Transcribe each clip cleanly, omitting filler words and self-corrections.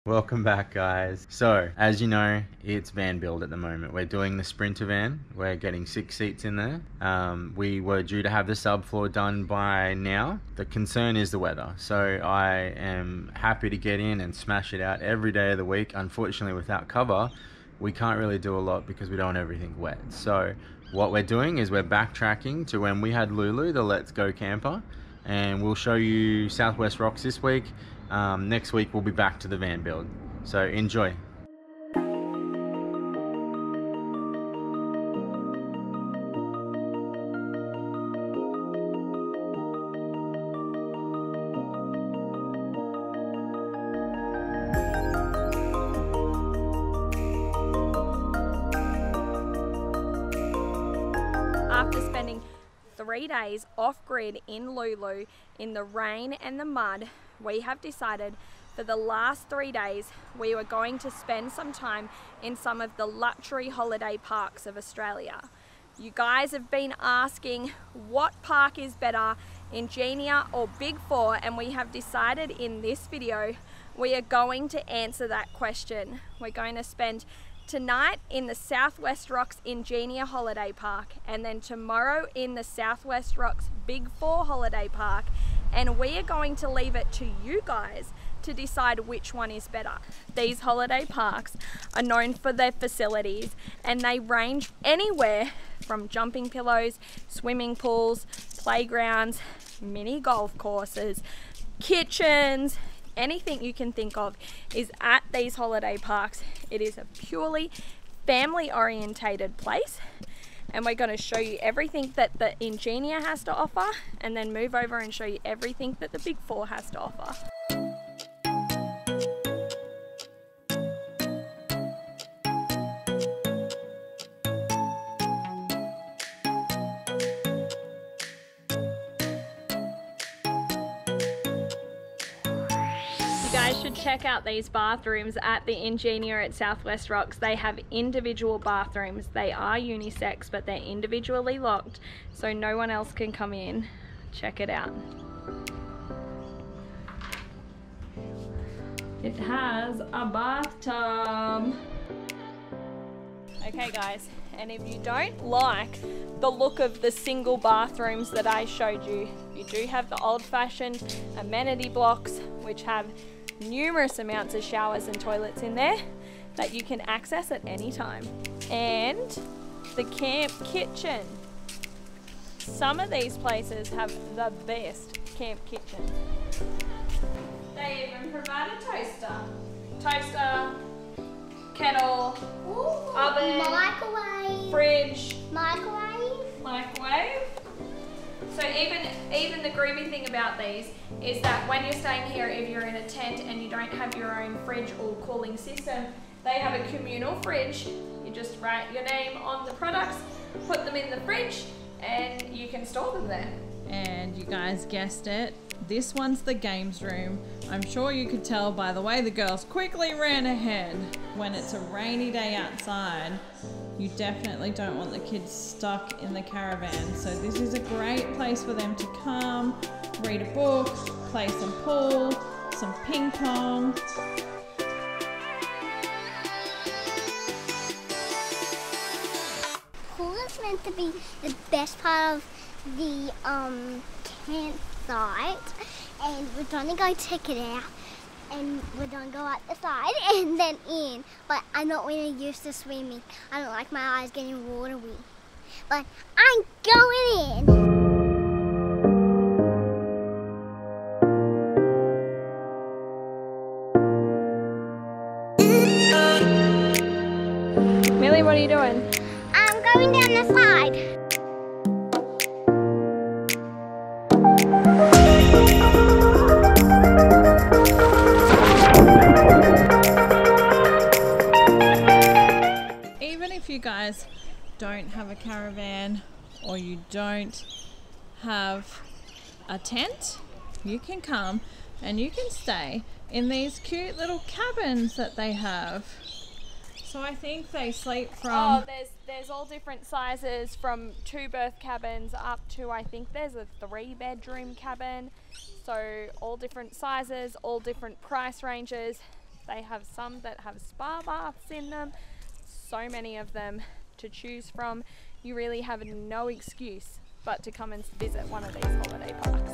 Welcome back, guys. So, as you know, it's van build at the moment. We're doing the Sprinter van. We're getting 6 seats in there. We were due to have the subfloor done by now. The concern is the weather. So I am happy to get in and smash it out every day of the week. Unfortunately, without cover, we can't really do a lot because we don't want everything wet. So what we're doing is we're backtracking to when we had Lulu, the Let's Go camper, and we'll show you Southwest Rocks this week. Next week we'll be back to the van build, so enjoy. After spending 3 days off-grid in Lulu in the rain and the mud, we have decided for the last 3 days we were going to spend some time in some of the luxury holiday parks of Australia. You guys have been asking what park is better, Ingenia or Big Four, and we have decided in this video we are going to answer that question. We're going to spend tonight in the Southwest Rocks Ingenia Holiday Park, and then tomorrow in the Southwest Rocks Big Four Holiday Park, and we are going to leave it to you guys to decide which one is better. These holiday parks are known for their facilities, and they range anywhere from jumping pillows, swimming pools, playgrounds, mini golf courses, kitchens. Anything you can think of is at these holiday parks. It is a purely family orientated place, and we're going to show you everything that the Ingenia has to offer, and then move over and show you everything that the Big Four has to offer. You guys should check out these bathrooms at the Ingenia at Southwest Rocks. They have individual bathrooms. They are unisex, but they're individually locked, so no one else can come in. Check it out. It has a bathtub. Okay guys, and if you don't like the look of the single bathrooms that I showed you, you do have the old-fashioned amenity blocks, which have numerous amounts of showers and toilets in there that you can access at any time. And the camp kitchen. Some of these places have the best camp kitchen. They even provide a toaster, kettle, ooh, oven, microwave, fridge, microwave. So even the groovy thing about these is that when you're staying here, if you're in a tent and you don't have your own fridge or cooling system, they have a communal fridge. You just write your name on the products, put them in the fridge, and you can store them there. And you guys guessed it, this one's the games room. I'm sure you could tell by the way the girls quickly ran ahead. When it's a rainy day outside, you definitely don't want the kids stuck in the caravan. So this is a great place for them to come, read a book, play some pool, some ping pong. Pool is meant to be the best part of the campsite, and we're gonna go check it out, and we're gonna go out the side and then in, but I'm not really used to swimming. I don't like my eyes getting watery, but I'm going in. Millie, what are you doing? I'm going down the slide. Even if you guys don't have a caravan or you don't have a tent, you can come and you can stay in these cute little cabins that they have. So I think they sleep from... Oh, there's all different sizes, from 2-berth cabins up to, I think there's a 3-bedroom cabin. So all different sizes, all different price ranges. They have some that have spa baths in them, so many of them to choose from. You really have no excuse but to come and visit one of these holiday parks.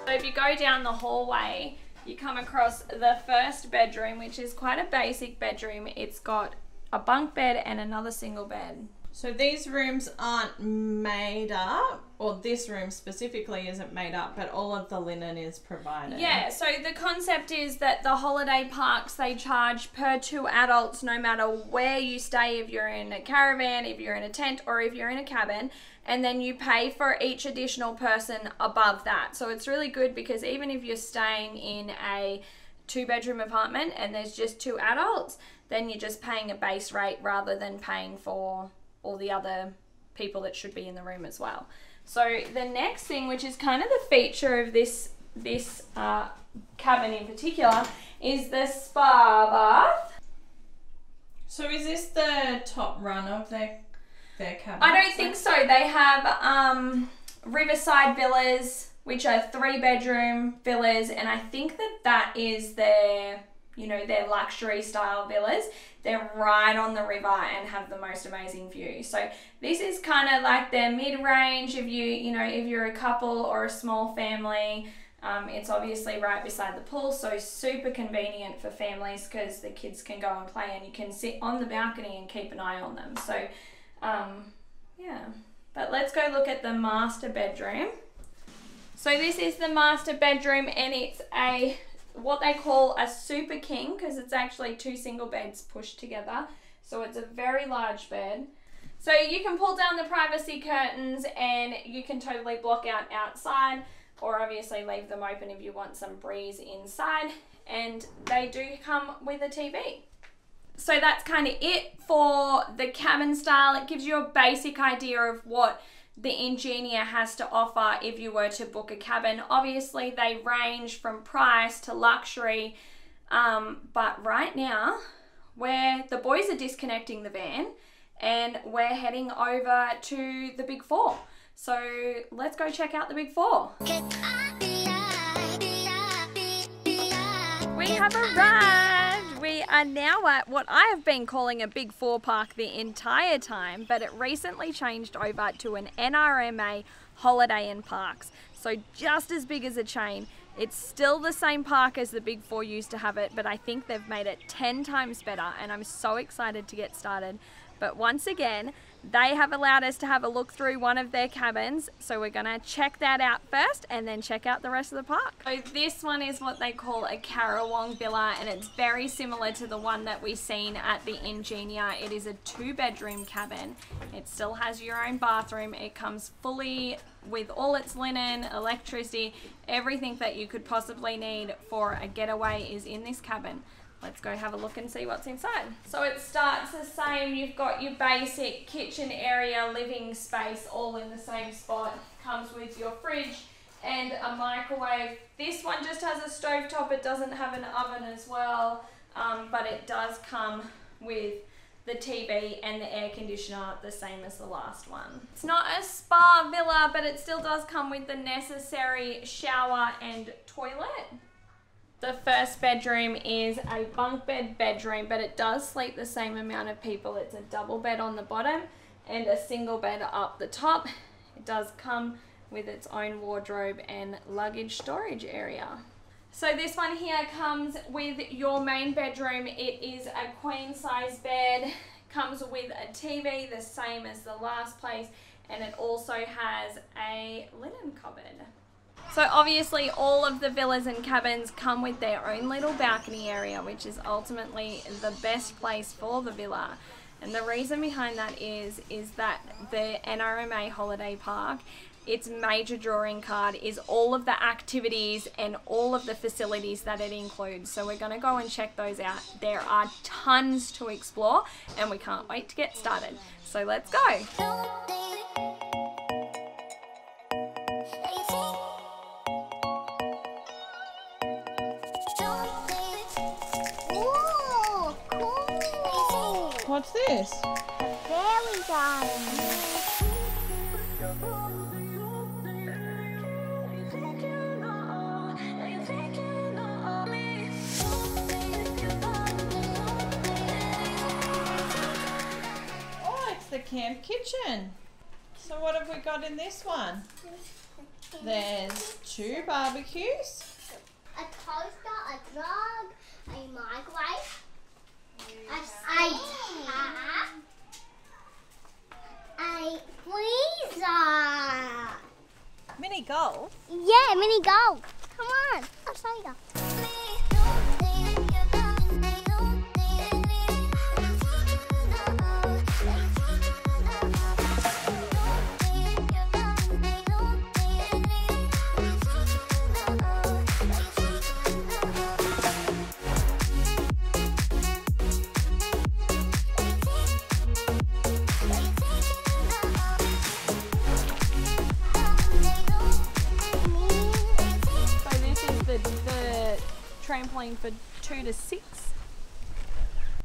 So if you go down the hallway, you come across the first bedroom, which is quite a basic bedroom. It's got a bunk bed and another single bed. So these rooms aren't made up, or this room specifically isn't made up, but all of the linen is provided. Yeah, so the concept is that the holiday parks, they charge per 2 adults no matter where you stay, if you're in a caravan, if you're in a tent, or if you're in a cabin, and then you pay for each additional person above that. So it's really good because even if you're staying in a 2-bedroom apartment and there's just 2 adults, then you're just paying a base rate rather than paying for all the other people that should be in the room as well. So the next thing, which is kind of the feature of this cabin in particular, is the spa bath. So is this the top run of their cabin? I don't think so. They have Riverside Villas, which are 3-bedroom villas, and I think that is their, you know, their luxury style villas. They're right on the river and have the most amazing view. So this is kind of like their mid-range if if you're a couple or a small family. It's obviously right beside the pool, so super convenient for families because the kids can go and play and you can sit on the balcony and keep an eye on them. So yeah, but let's go look at the master bedroom. So this is the master bedroom, and it's what they call a super king because it's actually 2 single beds pushed together. So it's a very large bed. So you can pull down the privacy curtains and you can totally block out outside, or obviously leave them open if you want some breeze inside. And they do come with a TV. So that's kind of it for the cabin style. It gives you a basic idea of what the Ingenia has to offer if you were to book a cabin. Obviously they range from price to luxury, but right now the boys are disconnecting the van and we're heading over to the Big 4. So let's go check out the Big 4. We have arrived! We are now at what I have been calling a Big 4 park the entire time, but it recently changed over to an NRMA Holiday Parks. So just as big as a chain. It's still the same park as the Big 4 used to have it, but I think they've made it 10 times better, and I'm so excited to get started. But once again, they have allowed us to have a look through one of their cabins, so we're gonna check that out first and then check out the rest of the park. So this one is what they call a Carawang Villa, and it's very similar to the one that we've seen at the Ingenia. It is a 2-bedroom cabin. It still has your own bathroom. It comes fully with all its linen, electricity, everything that you could possibly need for a getaway is in this cabin. Let's go have a look and see what's inside. So it starts the same. You've got your basic kitchen area, living space, all in the same spot. Comes with your fridge and a microwave. This one just has a stovetop. It doesn't have an oven as well, but it does come with the TV and the air conditioner, the same as the last one. It's not a spa villa, but it still does come with the necessary shower and toilet. The first bedroom is a bunk bed bedroom, but it does sleep the same amount of people. It's a double bed on the bottom and a single bed up the top. It does come with its own wardrobe and luggage storage area. So this one here comes with your main bedroom. It is a queen size bed, comes with a TV, the same as the last place, and it also has a linen cupboard. So obviously all of the villas and cabins come with their own little balcony area, which is ultimately the best place for the villa. And the reason behind that is that the NRMA Holiday Park, its major drawing card is all of the activities and all of the facilities that it includes. So we're going to go and check those out. There are tons to explore and we can't wait to get started. So let's go. What's this? Fairy garden. Oh, it's the camp kitchen. So what have we got in this one? There's 2 barbecues. A toaster, a jug, a microwave, a tap, a freezer. Mini golf. Yeah, mini golf. Come on, I'll show you. Trampoline for 2 to 6.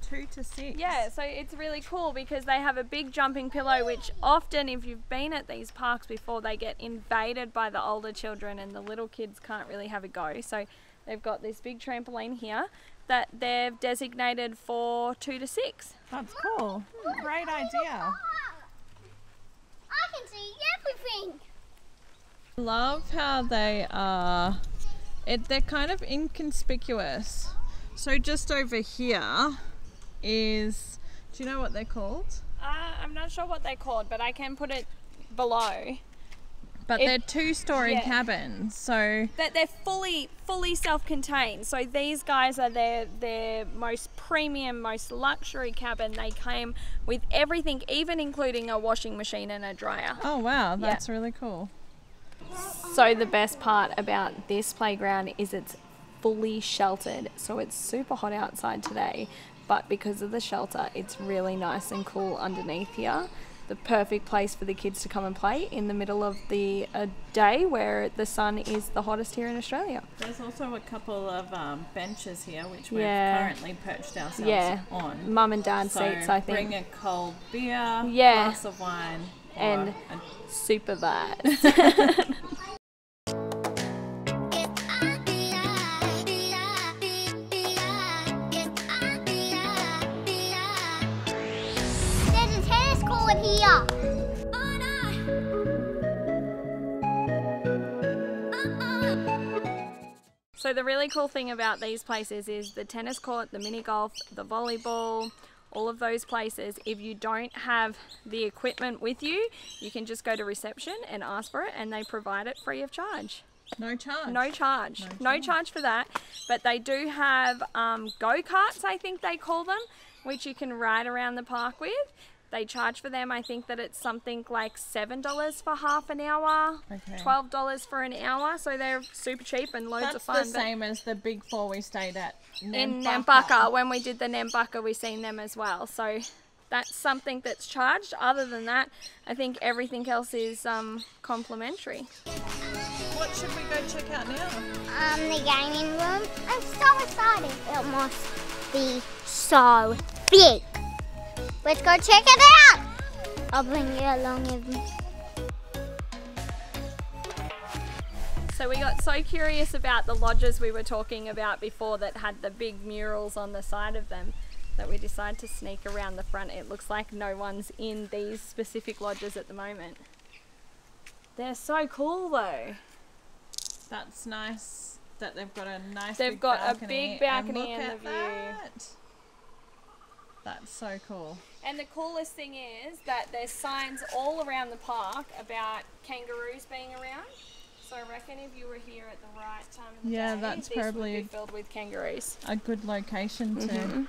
2 to 6. Yeah, so it's really cool because they have a big jumping pillow, which often, if you've been at these parks before, they get invaded by the older children and the little kids can't really have a go. So they've got this big trampoline here that they've designated for 2 to 6. That's cool. Great idea. I can see everything. Love how they are. They're kind of inconspicuous. So just over here is, do you know what they're called? I'm not sure what they're called, but I can put it below. But they're 2-story cabins, so that they're fully self-contained. So these guys are their most premium, most luxury cabin. They came with everything, even including a washing machine and a dryer. oh wow, that's really cool. So the best part about this playground is it's fully sheltered. So it's super hot outside today, but because of the shelter, it's really nice and cool underneath here. The perfect place for the kids to come and play in the middle of the day where the sun is the hottest here in Australia. There's also a couple of benches here which we've currently perched ourselves on. Mum and dad seats, I think. Bring a cold beer, glass of wine, and super vibes. Here. So the really cool thing about these places is the tennis court, the mini golf, the volleyball, all of those places. If you don't have the equipment with you, you can just go to reception and ask for it and they provide it free of charge. No charge? No charge. No charge for that. But they do have go-karts, I think they call them, which you can ride around the park with. They charge for them, I think that it's something like $7 for half an hour, $12 for an hour, so they're super cheap and loads of fun. That's the same as the big 4 we stayed at in Nambucca. When we did the Nambucca, we seen them as well. So that's something that's charged. Other than that, I think everything else is complimentary. What should we go check out now? The gaming room. I'm so excited. It must be so big. Let's go check it out! I'll bring you along with me. So we got so curious about the lodges we were talking about before that had the big murals on the side of them that we decided to sneak around the front. It looks like no one's in these specific lodges at the moment. They're so cool though. That's nice that they've got a nice They've big got balcony. a big balcony and in look the at view. that. That's so cool. And the coolest thing is that there's signs all around the park about kangaroos being around. So I reckon if you were here at the right time of the day, that's this probably would be filled with kangaroos. A good location to.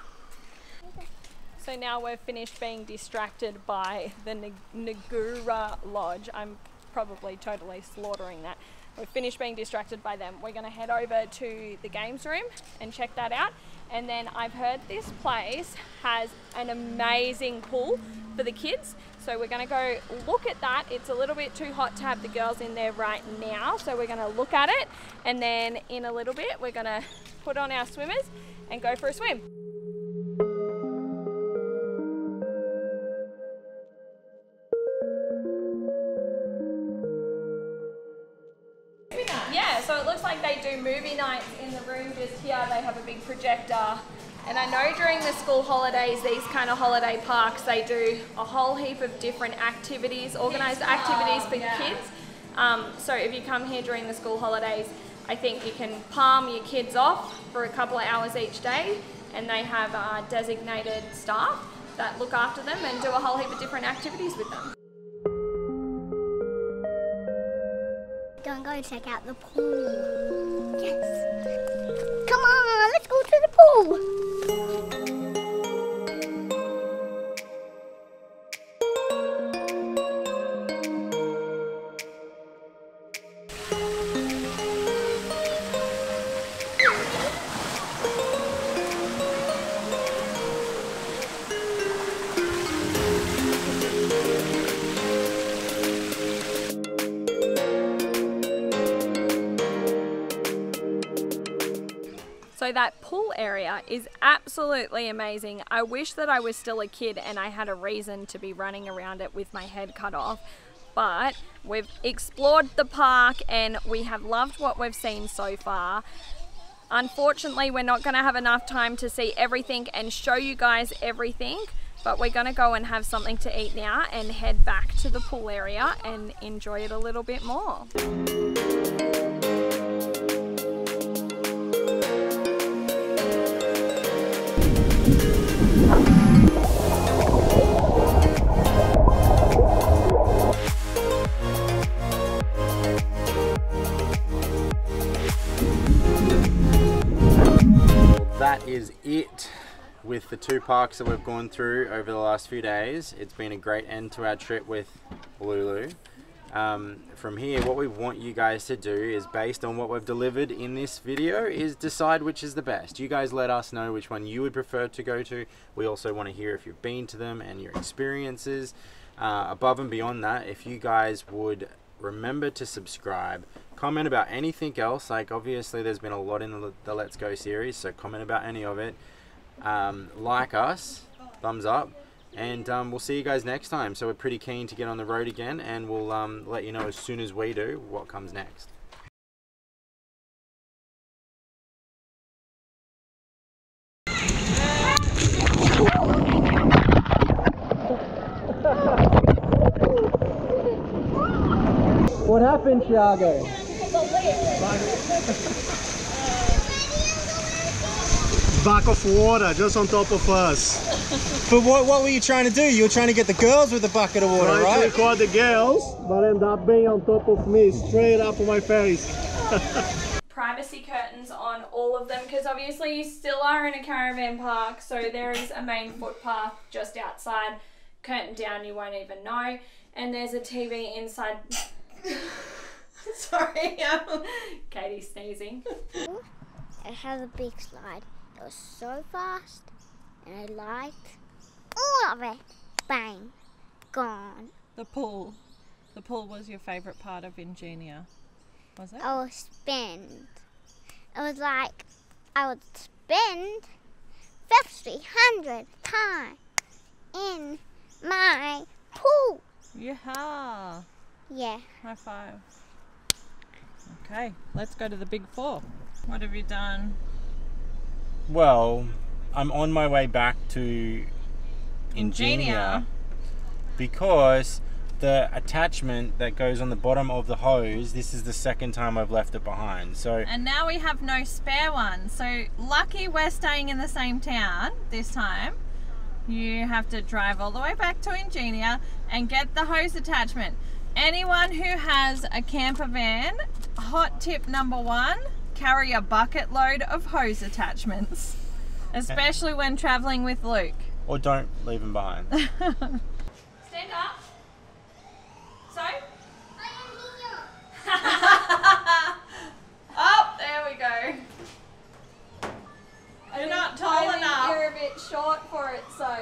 So now we're finished being distracted by the Ngura Lodge. I'm probably totally slaughtering that. We're finished being distracted by them. We're going to head over to the games room and check that out. And then I've heard this place has an amazing pool for the kids. So we're going to go look at that. It's a little bit too hot to have the girls in there right now. So we're going to look at it. And then in a little bit, we're going to put on our swimmers and go for a swim. nights in the room just here. They have a big projector. And I know during the school holidays, these kind of holiday parks, they do a whole heap of different activities, organised activities for kids. So if you come here during the school holidays, I think you can palm your kids off for a couple of hours each day, and they have designated staff that look after them and do a whole heap of different activities with them. Gonna go check out the pool. Yes. Come on, let's go to the pool. So that pool area is absolutely amazing. I wish that I was still a kid and I had a reason to be running around it with my head cut off. But we've explored the park and we have loved what we've seen so far. Unfortunately, we're not going to have enough time to see everything and show you guys everything, but we're going to go and have something to eat now and head back to the pool area and enjoy it a little bit more. That is it with the 2 parks that we've gone through over the last few days. It's been a great end to our trip with Lulu. From here, what we want you guys to do is, based on what we've delivered in this video, is decide which is the best. You guys let us know which one you would prefer to go to. We also want to hear if you've been to them and your experiences. Above and beyond that, if you guys would remember to subscribe, comment about anything else. Like, obviously there's been a lot in the Let's Go series, so comment about any of it. Like us, thumbs up, and we'll see you guys next time. So we're pretty keen to get on the road again, and we'll let you know as soon as we do what comes next. What happened, Thiago? Bucket of water just on top of us. But what were you trying to do? You were trying to get the girls with the bucket of water, Trying right? to record the girls, but end up being on top of me, straight up on my face. Privacy curtains on all of them, because obviously you still are in a caravan park, so there is a main footpath just outside. Curtain down, you won't even know. And there's a TV inside. Sorry, Katie's sneezing. It has a big slide. It was so fast, and I liked all of it. Bang, gone. The pool. The pool was your favourite part of Ingenia, was it? I would spend. It was like I would spend 100 times in my pool. Yeah. Yeah. High five. Okay, let's go to the big 4. What have you done? Well, I'm on my way back to Ingenia because the attachment that goes on the bottom of the hose, this is the second time I've left it behind. So, And now we have no spare one. So lucky we're staying in the same town this time. You have to drive all the way back to Ingenia and get the hose attachment. Anyone who has a camper van, hot tip number 1, carry a bucket load of hose attachments, especially when traveling with Luke. or don't leave them behind. Stand up. So? Oh, there we go. You're not tall enough. You're a bit short for it, so.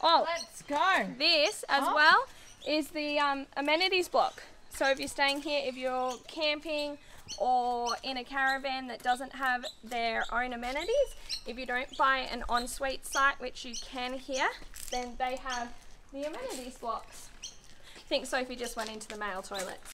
Oh, Let's go. this as well is the amenities block. So if you're staying here, if you're camping or in a caravan that doesn't have their own amenities, if you don't buy an ensuite site, which you can here, then they have the amenities blocks. I think Sophie just went into the male toilets.